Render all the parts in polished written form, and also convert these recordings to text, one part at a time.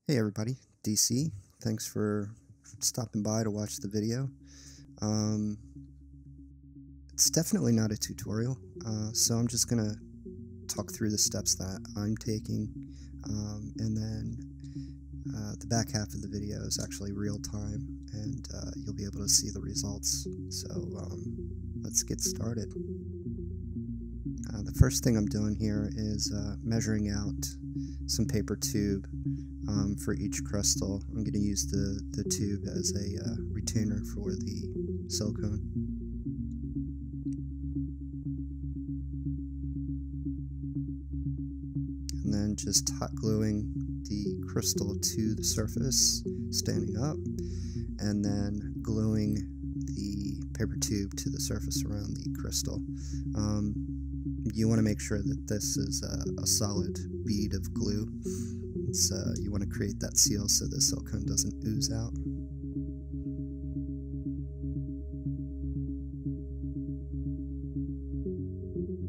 Hey everybody, DC. Thanks for stopping by to watch the video. Um, it's definitely not a tutorial, so I'm just going to talk through the steps that I'm taking, and then the back half of the video is actually real time, and you'll be able to see the results. So let's get started. The first thing I'm doing here is measuring out some paper tube for each crystal. I'm going to use the tube as a retainer for the silicone. And then just hot gluing the crystal to the surface, standing up, and then gluing the paper tube to the surface around the crystal. You want to make sure that this is a solid bead of glue. You want to create that seal so the silicone doesn't ooze out.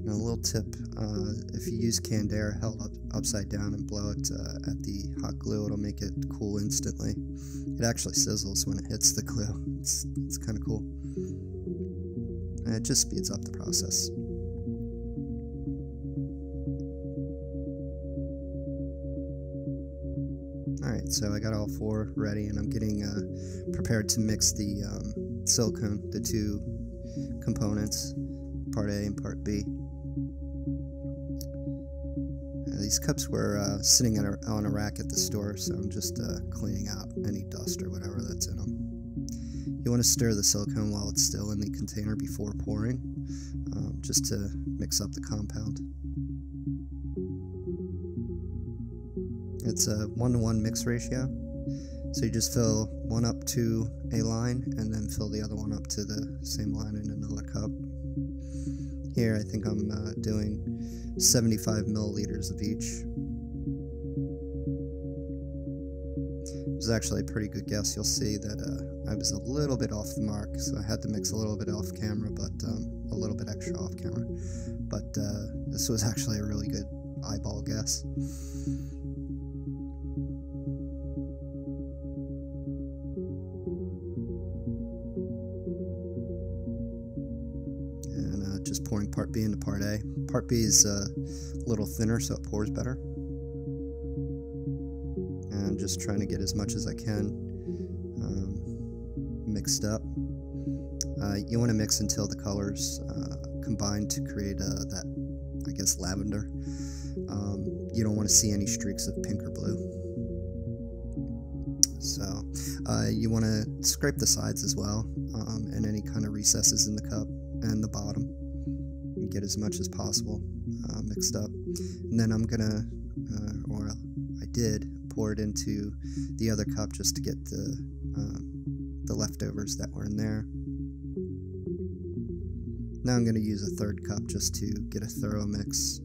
And a little tip, if you use canned air held upside down and blow it at the hot glue, it'll make it cool instantly. It actually sizzles when it hits the glue. It's kind of cool. And it just speeds up the process. Alright, so I got all four ready, and I'm getting prepared to mix the silicone, the two components, part A and part B. These cups were sitting on a rack at the store, so I'm just cleaning out any dust or whatever that's in them. You want to stir the silicone while it's still in the container before pouring, just to mix up the compound. It's a 1-to-1 mix ratio, so you just fill one up to a line and then fill the other one up to the same line in another cup. Here I think I'm doing 75 milliliters of each. It was actually a pretty good guess. You'll see that I was a little bit off the mark, so I had to mix a little bit off camera, but a little bit extra off camera. But this was actually a really good eyeball guess. Just pouring part B into part A. Part B is a little thinner, so it pours better. And I'm just trying to get as much as I can mixed up. You want to mix until the colors combine to create that, I guess, lavender. You don't want to see any streaks of pink or blue. So you want to scrape the sides as well, and any kind of recesses in the cup and the bottom. Get as much as possible mixed up, and then I'm gonna, or I did, pour it into the other cup just to get the leftovers that were in there. Now I'm gonna use a third cup just to get a thorough mix.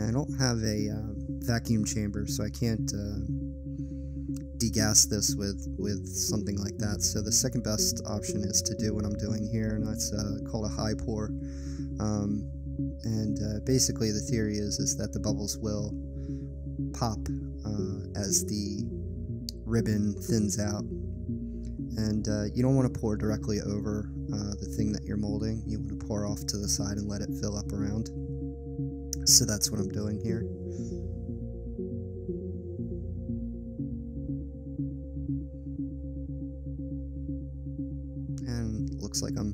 I don't have a vacuum chamber, so I can't degas this with something like that. So the second best option is to do what I'm doing here, and that's called a high pour. Basically the theory is that the bubbles will pop as the ribbon thins out. And you don't want to pour directly over the thing that you're molding. You want to pour off to the side and let it fill up around. So that's what I'm doing here. And looks like I'm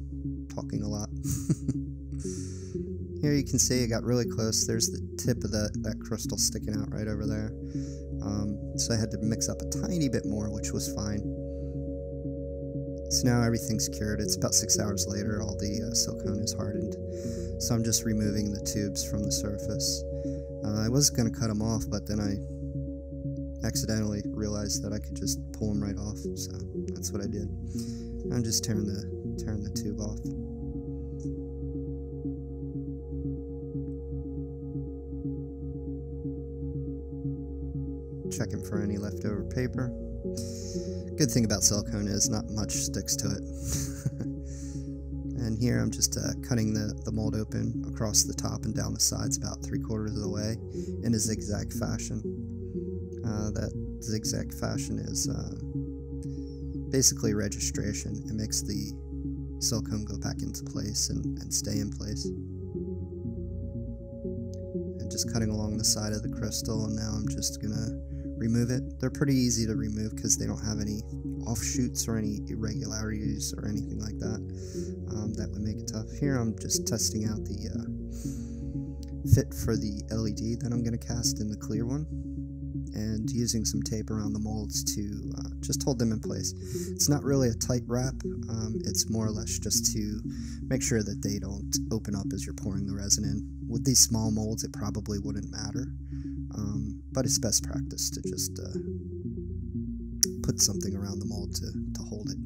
talking a lot. Here you can see it got really close. There's the tip of that crystal sticking out right over there. So I had to mix up a tiny bit more, which was fine. So now everything's cured. It's about 6 hours later. All the silicone is hardened. So I'm just removing the tubes from the surface. I was going to cut them off, but then I accidentally realized that I could just pull them right off. So that's what I did. I'm just tearing the tube off. Checking for any leftover paper. Good thing about silicone is not much sticks to it. And here I'm just cutting the mold open across the top and down the sides about 3/4 of the way in a zigzag fashion. That zigzag fashion is basically registration. It makes the silicone go back into place and stay in place. And just cutting along the side of the crystal, and now I'm just gonna remove it. They're pretty easy to remove because they don't have any offshoots or any irregularities or anything like that. That would make it tough. Here I'm just testing out the fit for the LED that I'm going to cast in the clear one, and using some tape around the molds to just hold them in place. It's not really a tight wrap, it's more or less just to make sure that they don't open up as you're pouring the resin in. With these small molds it probably wouldn't matter, but it's best practice to just put something around the mold to hold it.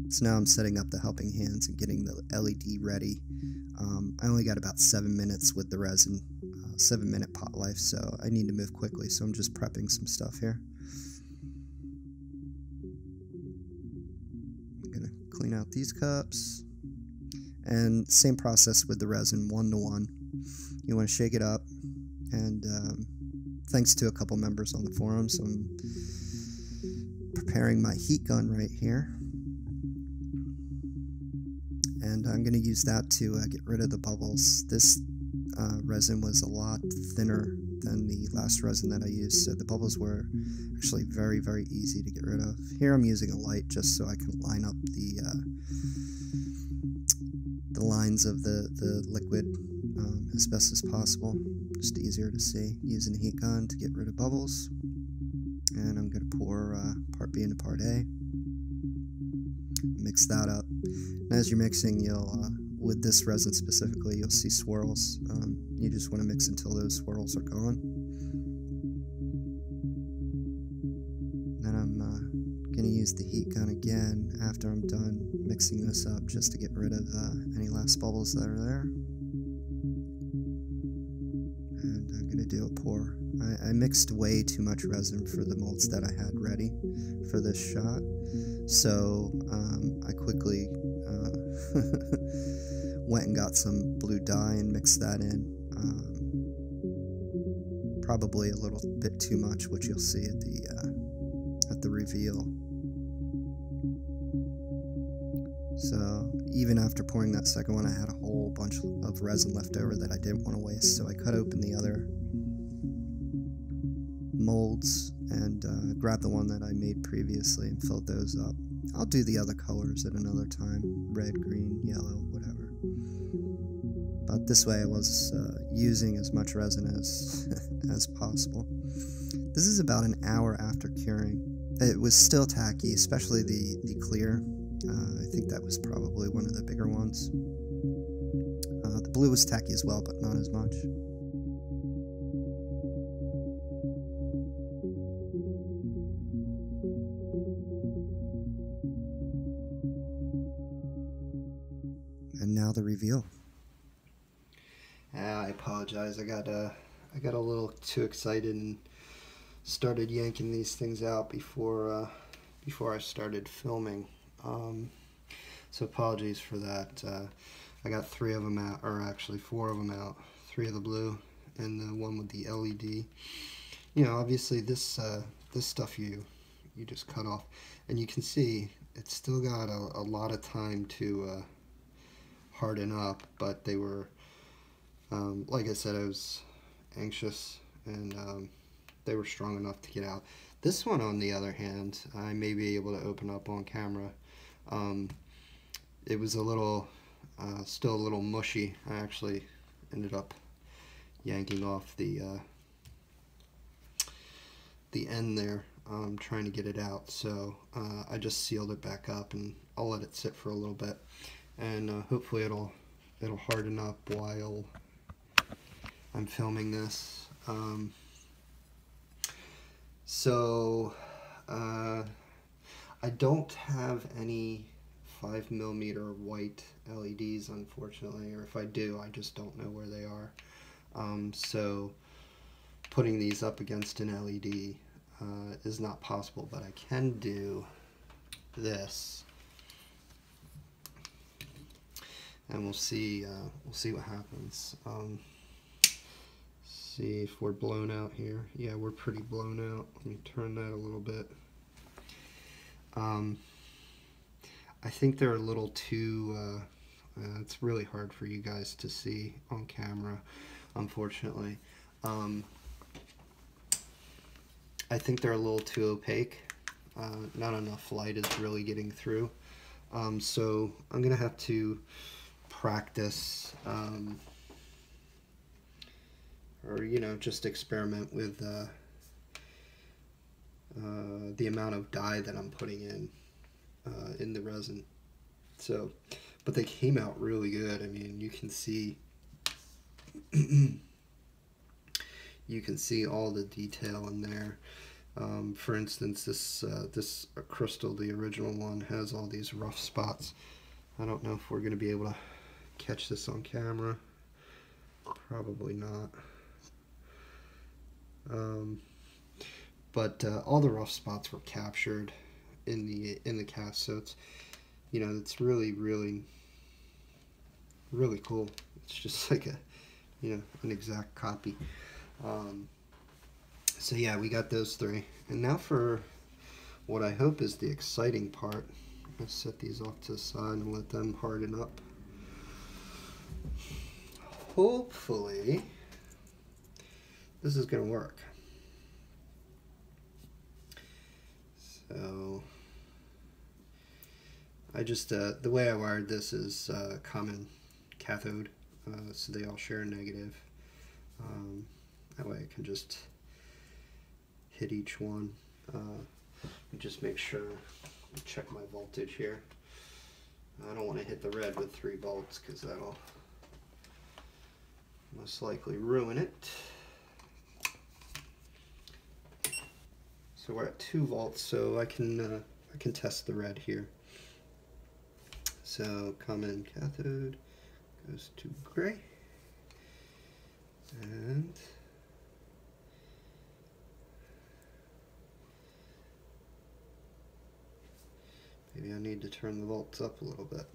So now I'm setting up the helping hands and getting the LED ready. I only got about 7 minutes with the resin, 7-minute pot life, so I need to move quickly, so I'm just prepping some stuff here. I'm going to clean out these cups, and same process with the resin, 1-to-1. You want to shake it up, and thanks to a couple members on the forums, I'm preparing my heat gun right here. And I'm going to use that to get rid of the bubbles. This resin was a lot thinner than the last resin that I used, so the bubbles were actually very, very easy to get rid of. Here I'm using a light just so I can line up the lines of the liquid as best as possible. Just easier to see. Using a heat gun to get rid of bubbles. And I'm going to pour part B into part A. Mix that up. And as you're mixing, you'll with this resin specifically, you'll see swirls. You just want to mix until those swirls are gone. Then I'm going to use the heat gun again after I'm done mixing this up, just to get rid of any last bubbles that are there. And I'm going to do a pour. I mixed way too much resin for the molds that I had ready for this shot, so I quickly went and got some blue dye and mixed that in. Probably a little bit too much, which you'll see at the reveal. So even after pouring that second one, I had a whole bunch of resin left over that I didn't want to waste, so I cut open the other molds and grabbed the one that I made previously and filled those up. I'll do the other colors at another time, red, green, yellow, whatever. But this way I was using as much resin as possible. This is about an hour after curing. It was still tacky, especially the clear. I think that was probably one of the bigger ones. The blue was tacky as well, but not as much. And now the reveal. I apologize. I got a little too excited and started yanking these things out before I started filming. So apologies for that. I got 3 of them out, or actually 4 of them out. 3 of the blue and the one with the LED. You know, obviously this stuff you just cut off, and you can see it's still got a lot of time to harden up, but they were, like I said, I was anxious, and they were strong enough to get out. This one, on the other hand, I may be able to open up on camera. It was a little, still a little mushy. I actually ended up yanking off the end there, trying to get it out. So I just sealed it back up, and I'll let it sit for a little bit, and hopefully it'll harden up while I'm filming this. So I don't have any 5mm white LEDs, unfortunately, or if I do, I just don't know where they are. So putting these up against an LED is not possible, but I can do this, and we'll see what happens. See if we're blown out here. Yeah, we're pretty blown out. Let me turn that a little bit. I think they're a little too, it's really hard for you guys to see on camera, unfortunately. I think they're a little too opaque. Not enough light is really getting through. So I'm gonna have to practice, or just experiment with the amount of dye that I'm putting in the resin. So, but they came out really good. I mean, you can see you can see all the detail in there. For instance, this crystal, the original one, has all these rough spots. I don't know if we're going to be able to catch this on camera. Probably not. But all the rough spots were captured in the cast, so it's it's really cool. It's just like a an exact copy. So yeah, we got those three, and now for what I hope is the exciting part. I'm gonna set these off to the side and let them harden up. Hopefully this is gonna work. So I just the way I wired this is common cathode, so they all share a negative. That way I can just hit each one. Just make sure, check my voltage here. I don't want to hit the red with 3 volts because that'll most likely ruin it. So we're at 2 volts, so I can test the red here. So common cathode goes to gray, and maybe I need to turn the volts up a little bit.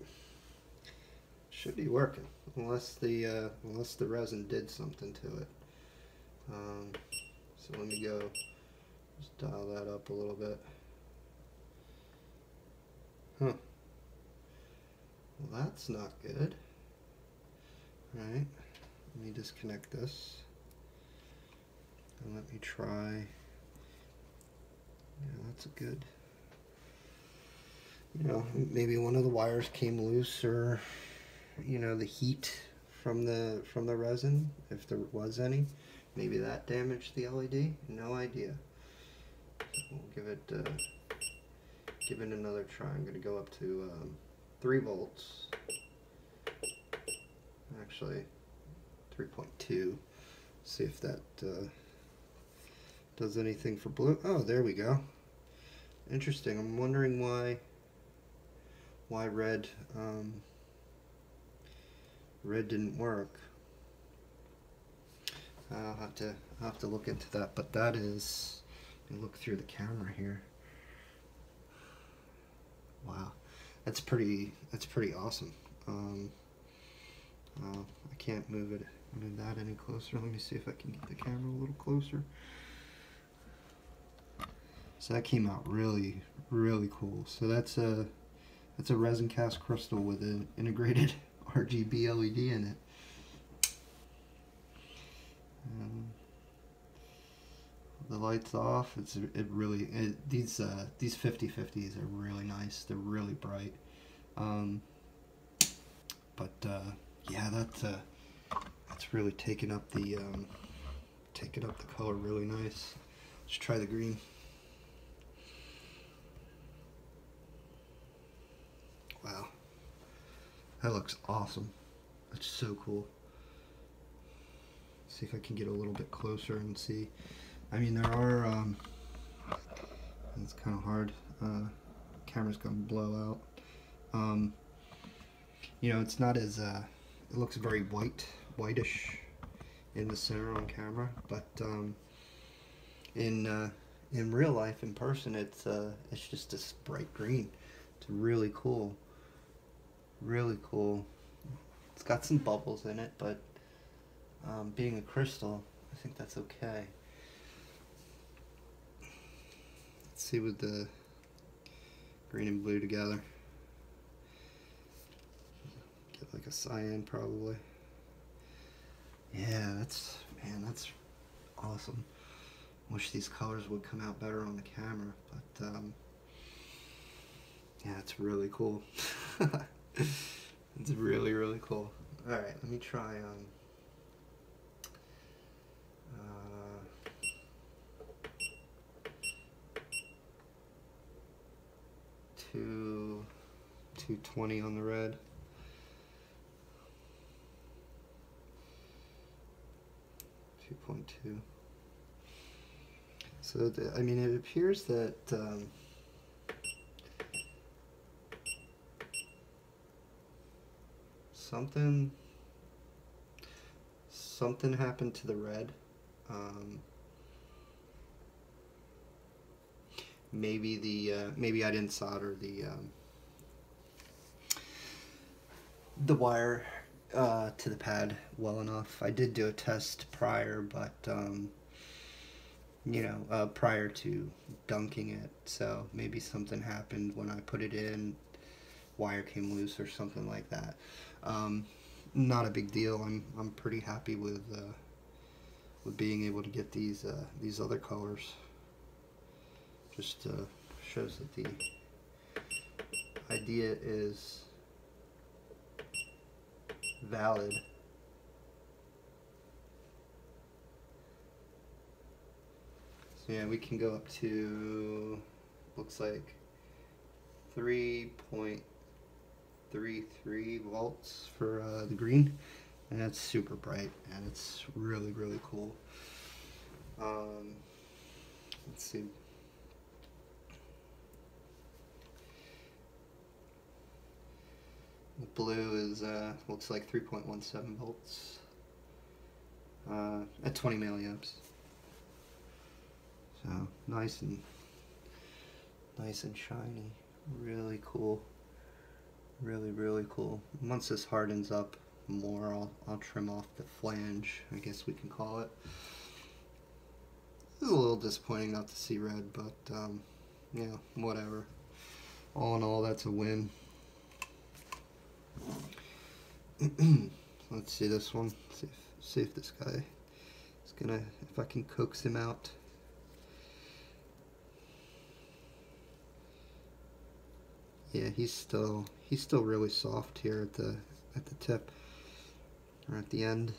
Should be working, unless the resin did something to it. So let me go just dial that up a little bit. Huh. Well, that's not good. Right. Let me disconnect this. And let me try. Yeah, that's a good. Maybe one of the wires came loose, or the heat from the resin, if there was any, maybe that damaged the LED. No idea. We'll give it another try. I'm going to go up to 3 volts. Actually, 3.2. See if that does anything for blue. Oh, there we go. Interesting. I'm wondering why red didn't work. I'll have to look into that. But that is, let me look through the camera here. Wow, that's pretty awesome. I can't move that any closer. Let me see if I can get the camera a little closer. So that came out really cool. So that's a resin cast crystal with an integrated RGB LED in it. The light's off. These 50/50s are really nice. They're really bright. Yeah, that's really taken up the color really nice. Let's try the green. Wow, that looks awesome. That's so cool. See if I can get a little bit closer and see. I mean, there are, it's kind of hard. Camera's gonna blow out. It's not as, it looks very whitish in the center on camera, but in in real life, in person, it's just this bright green. It's really cool. Really cool. It's got some bubbles in it, but being a crystal, I think that's okay. Let's see with the green and blue together. Get like a cyan probably. Yeah, that's awesome. Wish these colors would come out better on the camera, but yeah, it's really cool. It's really, really cool. Alright, let me try 220 on the red. .2. So, I mean, it appears that something happened to the red. Maybe I didn't solder the wire to the pad well enough. I did do a test prior, but you know, prior to dunking it, so maybe something happened when I put it in, wire came loose or something like that. Not a big deal. I'm pretty happy with being able to get these other colors. Just shows that the idea is valid. So yeah, we can go up to, looks like 3.33 volts for the green, and that's super bright, and it's really, really cool. Let's see. The blue is looks like 3.17 volts at 20 milliamps. So nice and shiny. Really cool. Really, really cool. Once this hardens up more, I'll trim off the flange, I guess we can call it. It's a little disappointing not to see red, but yeah, whatever. All in all, that's a win. Let's see this one. See if this guy is gonna, if I can coax him out. Yeah, he's still really soft here at the tip, or at the end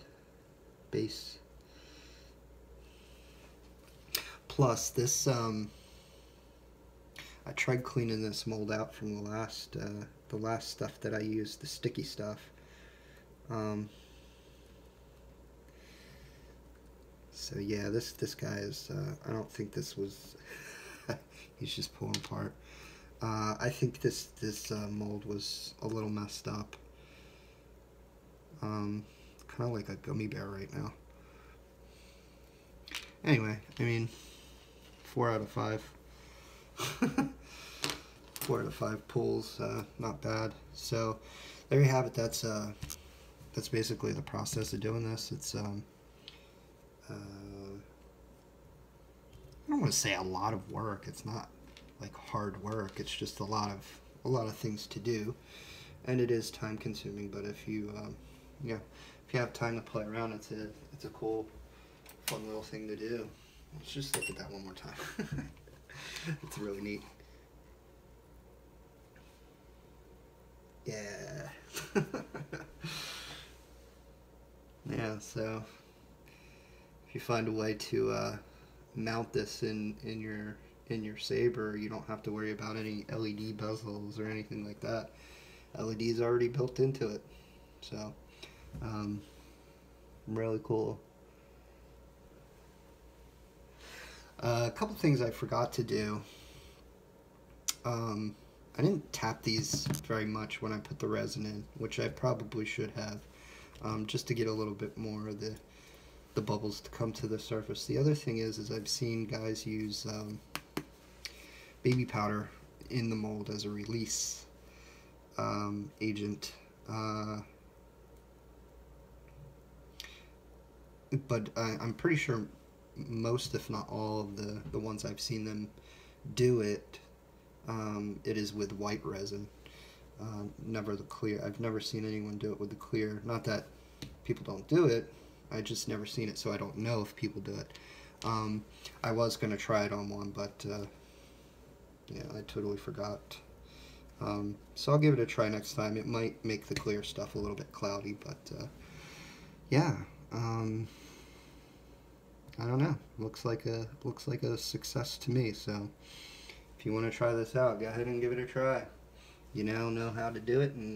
base. Plus this I tried cleaning this mold out from the last stuff that I used, the sticky stuff. So yeah, this guy is I don't think this was he's just pulling apart. I think this mold was a little messed up. Kind of like a gummy bear right now. Anyway, I mean, 4 out of 5. 4 out of 5 pulls, not bad. So there you have it. That's basically the process of doing this. It's I don't want to say a lot of work. It's not like hard work. It's just a lot of things to do, and it is time consuming. But if you yeah, if you have time to play around, it's a cool, fun little thing to do. Let's just look at that one more time. It's really neat. Yeah. Yeah, so if you find a way to mount this in your saber, you don't have to worry about any LED bezels or anything like that. LED's already built into it. So really cool. A couple things I forgot to do. I didn't tap these very much when I put the resin in, which I probably should have, just to get a little bit more of the the bubbles to come to the surface. The other thing is I've seen guys use baby powder in the mold as a release agent. But I'm pretty sure most, if not all, of the ones I've seen them do it, it is with white resin. Never the clear. I've never seen anyone do it with the clear. Not that people don't do it, I just never seen it, so I don't know if people do it. I was going to try it on one, but yeah, I totally forgot. So I'll give it a try next time. It might make the clear stuff a little bit cloudy, but yeah, I don't know. Looks like a success to me. So if you want to try this out, go ahead and give it a try. You now know how to do it, and